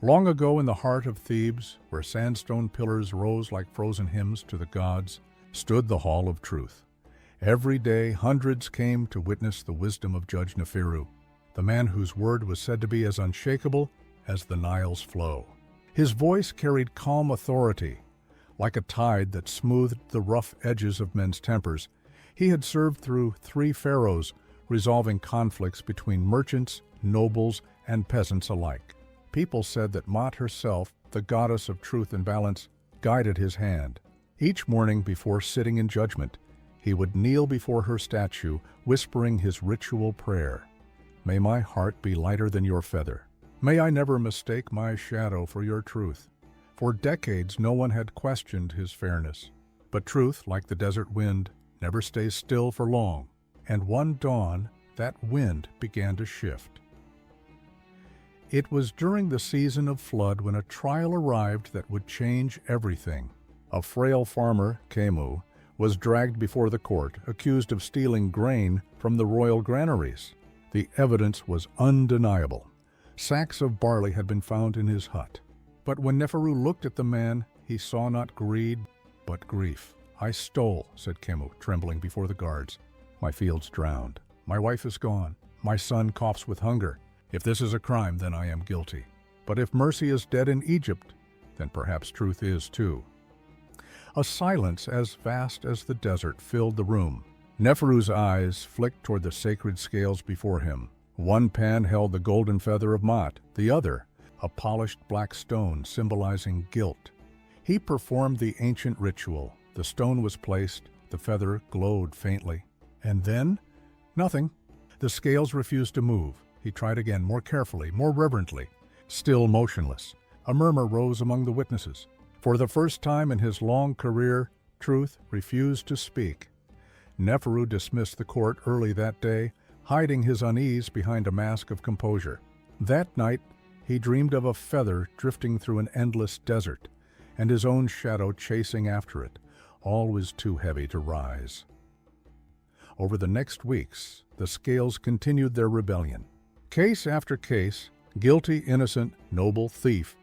Long ago in the heart of Thebes, where sandstone pillars rose like frozen hymns to the gods, stood the Hall of Truth. Every day hundreds came to witness the wisdom of Judge Neferu, the man whose word was said to be as unshakable as the Nile's flow. His voice carried calm authority. Like a tide that smoothed the rough edges of men's tempers, he had served through 3 pharaohs, resolving conflicts between merchants, nobles, and peasants alike. People said that Maat herself, the goddess of truth and balance, guided his hand. Each morning before sitting in judgment, he would kneel before her statue, whispering his ritual prayer. May my heart be lighter than your feather. May I never mistake my shadow for your truth. For decades no one had questioned his fairness. But truth, like the desert wind, never stays still for long. And one dawn, that wind began to shift. It was during the season of flood when a trial arrived that would change everything. A frail farmer, Khemu, was dragged before the court, accused of stealing grain from the royal granaries. The evidence was undeniable. Sacks of barley had been found in his hut. But when Neferu looked at the man, he saw not greed, but grief. I stole, said Khemu, trembling before the guards. My fields drowned. My wife is gone. My son coughs with hunger. If this is a crime, then I am guilty. But if mercy is dead in Egypt, then perhaps truth is too. A silence as vast as the desert filled the room. Neferu's eyes flicked toward the sacred scales before him. One pan held the golden feather of Maat, the other, a polished black stone symbolizing guilt. He performed the ancient ritual. The stone was placed, the feather glowed faintly. And then, nothing. The scales refused to move. He tried again, more carefully, more reverently. Still motionless. A murmur rose among the witnesses. For the first time in his long career, truth refused to speak. Neferu dismissed the court early that day, hiding his unease behind a mask of composure. That night, he dreamed of a feather drifting through an endless desert, and his own shadow chasing after it. All was too heavy to rise. Over the next weeks, the scales continued their rebellion. Case after case, guilty, innocent, noble, thief,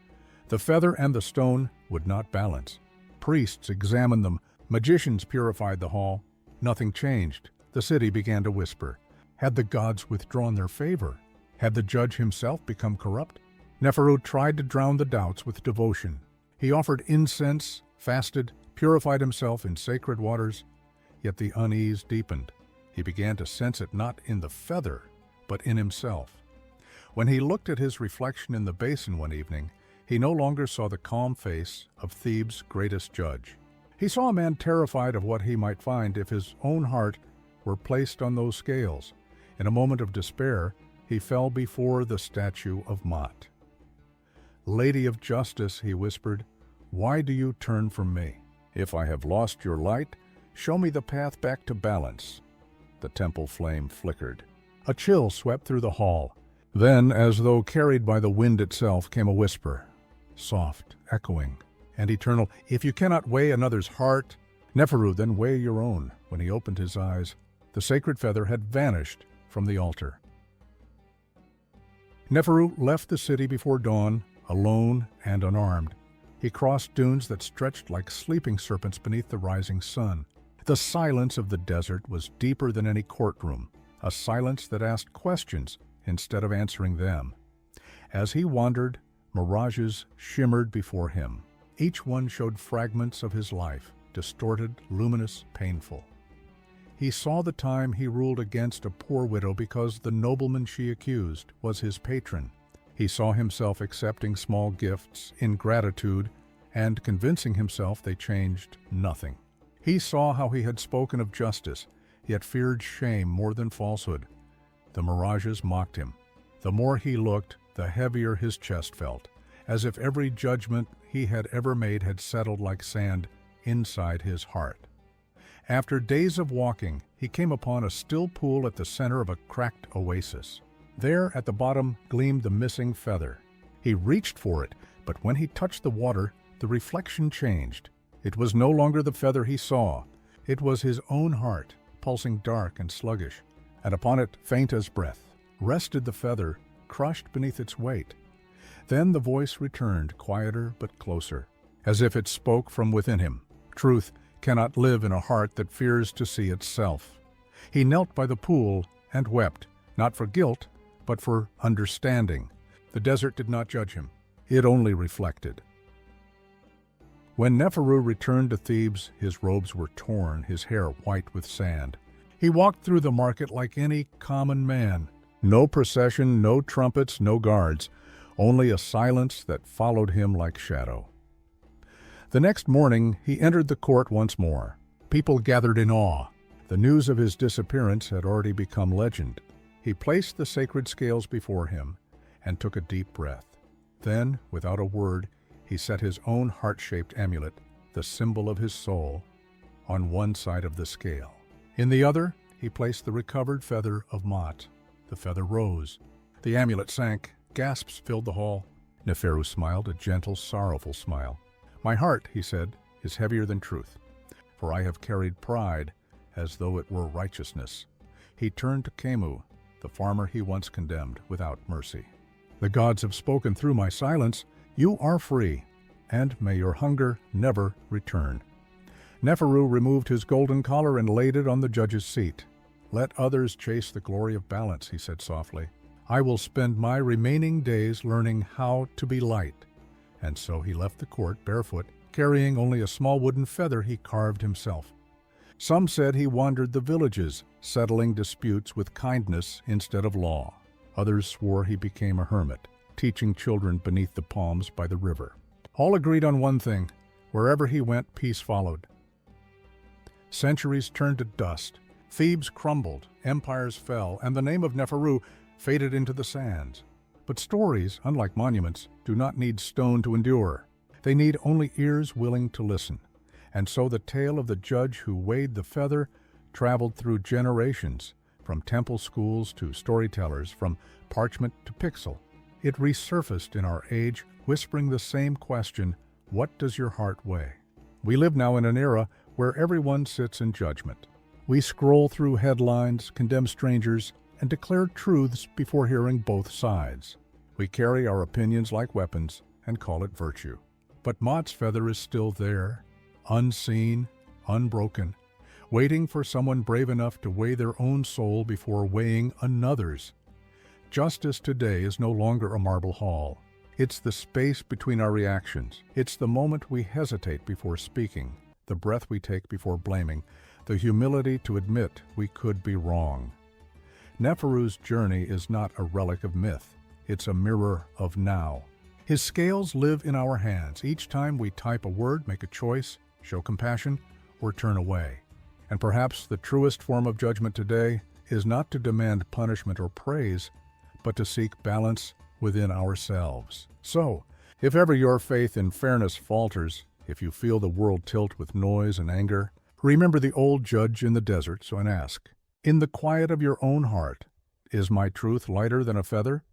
the feather and the stone would not balance. Priests examined them, magicians purified the hall. Nothing changed. The city began to whisper. Had the gods withdrawn their favor? Had the judge himself become corrupt? Neferu tried to drown the doubts with devotion. He offered incense, fasted, purified himself in sacred waters, yet the unease deepened. He began to sense it not in the feather, but in himself. When he looked at his reflection in the basin one evening, he no longer saw the calm face of Thebes' greatest judge. He saw a man terrified of what he might find if his own heart were placed on those scales. In a moment of despair, he fell before the statue of Maat. "Lady of justice," he whispered, "why do you turn from me? If I have lost your light, show me the path back to balance." The temple flame flickered. A chill swept through the hall. Then, as though carried by the wind itself, came a whisper, soft, echoing, and eternal. "If you cannot weigh another's heart, Neferu, then weigh your own." When he opened his eyes, the sacred feather had vanished from the altar. Neferu left the city before dawn, alone and unarmed. He crossed dunes that stretched like sleeping serpents beneath the rising sun. The silence of the desert was deeper than any courtroom, a silence that asked questions instead of answering them. As he wandered, mirages shimmered before him. Each one showed fragments of his life, distorted, luminous, painful. He saw the time he ruled against a poor widow because the nobleman she accused was his patron. He saw himself accepting small gifts in gratitude and convincing himself they changed nothing. He saw how he had spoken of justice, yet feared shame more than falsehood. The mirages mocked him. The more he looked, the heavier his chest felt, as if every judgment he had ever made had settled like sand inside his heart. After days of walking, he came upon a still pool at the center of a cracked oasis. There, at the bottom, gleamed the missing feather. He reached for it, but when he touched the water, the reflection changed. It was no longer the feather he saw. It was his own heart, pulsing dark and sluggish, and upon it, faint as breath, rested the feather, crushed beneath its weight. Then the voice returned, quieter but closer, as if it spoke from within him. Truth cannot live in a heart that fears to see itself. He knelt by the pool and wept, not for guilt, but for understanding. The desert did not judge him. It only reflected. When Neferu returned to Thebes, his robes were torn, his hair white with sand. He walked through the market like any common man. No procession, no trumpets, no guards, only a silence that followed him like shadow. The next morning, he entered the court once more. People gathered in awe. The news of his disappearance had already become legend. He placed the sacred scales before him and took a deep breath. Then, without a word, he set his own heart-shaped amulet, the symbol of his soul, on one side of the scale. In the other, he placed the recovered feather of Mot. The feather rose. The amulet sank. Gasps filled the hall. Neferu smiled, a gentle, sorrowful smile. "My heart," he said, "is heavier than truth, for I have carried pride as though it were righteousness." He turned to Khemu, the farmer he once condemned, without mercy. "The gods have spoken through my silence. You are free, and may your hunger never return." Neferu removed his golden collar and laid it on the judge's seat. "Let others chase the glory of balance," he said softly. "I will spend my remaining days learning how to be light." And so he left the court barefoot, carrying only a small wooden feather he carved himself. Some said he wandered the villages, settling disputes with kindness instead of law. Others swore he became a hermit, teaching children beneath the palms by the river. All agreed on one thing: wherever he went, peace followed. Centuries turned to dust. Thebes crumbled, empires fell, and the name of Neferu faded into the sands. But stories, unlike monuments, do not need stone to endure. They need only ears willing to listen. And so the tale of the judge who weighed the feather traveled through generations, from temple schools to storytellers, from parchment to pixel. It resurfaced in our age, whispering the same question: what does your heart weigh? We live now in an era where everyone sits in judgment. We scroll through headlines, condemn strangers, and declare truths before hearing both sides. We carry our opinions like weapons and call it virtue. But Mot's feather is still there, unseen, unbroken, waiting for someone brave enough to weigh their own soul before weighing another's. Justice today is no longer a marble hall. It's the space between our reactions. It's the moment we hesitate before speaking, the breath we take before blaming, the humility to admit we could be wrong. Neferu's journey is not a relic of myth. It's a mirror of now. His scales live in our hands each time we type a word, make a choice, show compassion, or turn away. And perhaps the truest form of judgment today is not to demand punishment or praise, but to seek balance within ourselves. So, if ever your faith in fairness falters, if you feel the world tilt with noise and anger, remember the old judge in the desert and ask, in the quiet of your own heart, is my truth lighter than a feather?